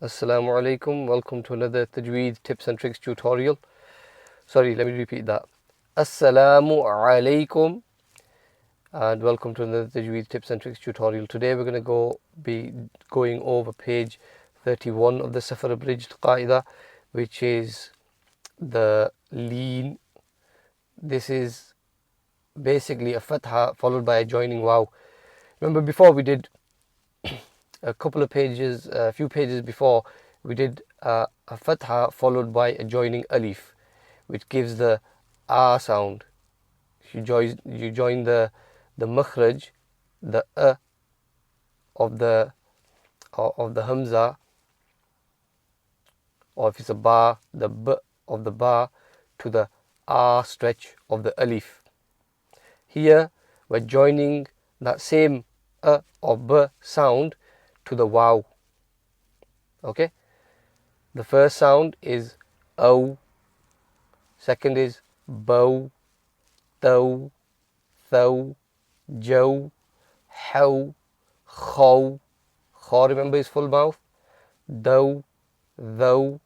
Assalamu alaikum. Welcome to another Tajweed tips and tricks tutorial. Sorry, let me repeat that. Assalamu alaikum and welcome to another Tajweed tips and tricks tutorial. Today we're going to be going over page 31 of the Safar Abridged Qaidah, which is the Leen. This is basically a Fathah followed by a joining Waw. Remember before we did a few pages before, we did a Fathah followed by a joining Alif, which gives the A sound. You join the makhraj, the A of the Hamza, or if it's a Ba, the B of the Ba, to the A stretch of the Alif. Here we're joining that same A or B sound to the Waw. Okay? The first sound is O, second is Bow, Thow, Thow, Jow, How, Khaw. Khaw, remember, is full mouth. Dow, Though,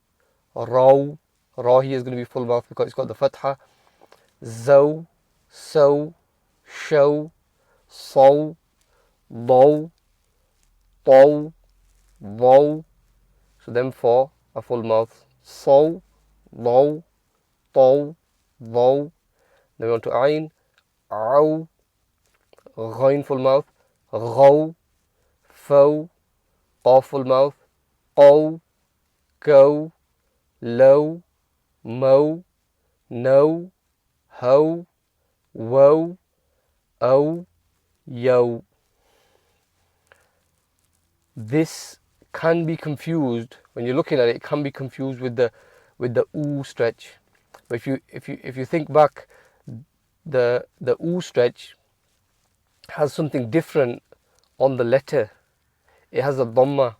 Raw. Raw here is going to be full mouth because it's got the Fathah. Zow, Sow, Show, Sow, Low, Bow, Wow. So them four are full mouth. Sow, Low, Bow, Wow. Then we want to Ain, Ow, Ghain full mouth. Ghaw, Fow, Qaf full mouth. Qaw, Go, Low, Mow, No, How, Woe, O, Yo. This can be confused when you're looking at it. It can be confused with the oo stretch. But if you think back, the oo stretch has something different on the letter. It has a dhamma.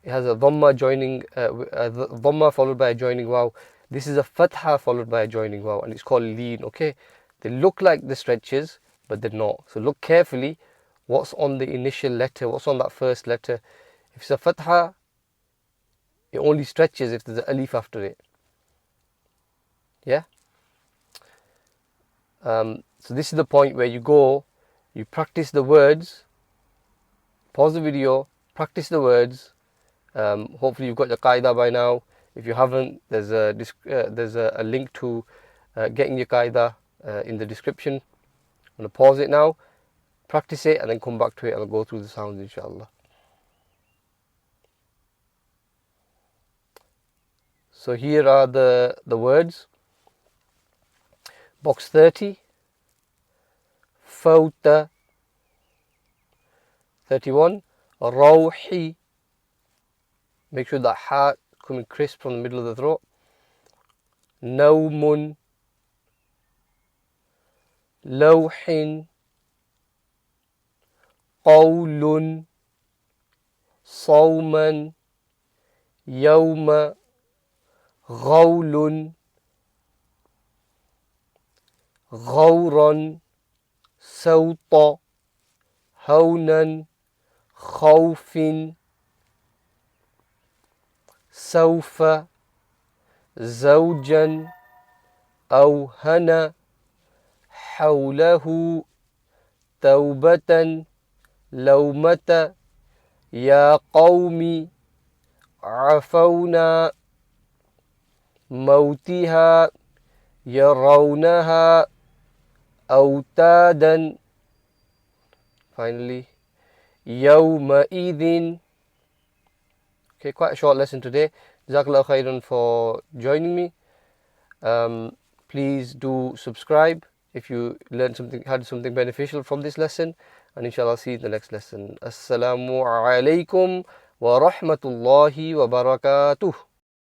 It has a dhamma joining dhamma followed by a joining waw. This is a fathah followed by a joining waw, and it's called leen. Okay, they look like the stretches, but they're not. So look carefully. What's on the initial letter? What's on that first letter? If it's a fathah, it only stretches if there's an alif after it. Yeah. So this is the point where you practice the words. Pause the video, practice the words. Hopefully you've got your Qaidah by now. If you haven't, there's a link to getting your Qaidah in the description. I'm going to pause it now, practice it, and then come back to it, and I'll go through the sounds inshallah. So here are the words. Box 30, Fawta. 31, Rawhi. Make sure that ha coming crisp from the middle of the throat. Nawmun, Lawhin, Qawlun, Sawman, Yawma, Ghawlun, Ghawran, Sawta, Hawnan, Khawfin, Sawfa, Zawjan, Awhana, Hawlahu, Tawbatan, Lawmata, Ya Qawmi, Afawna, Mawtiha, Yarawnaha, Awtadan. Finally, Yawma idin. Okay, quite a short lesson today. Jazakallahu khairan for joining me. Please do subscribe if you had something beneficial from this lesson, and inshallah I'll see you in the next lesson. Assalamu alaikum wa rahmatullahi wa barakatuh.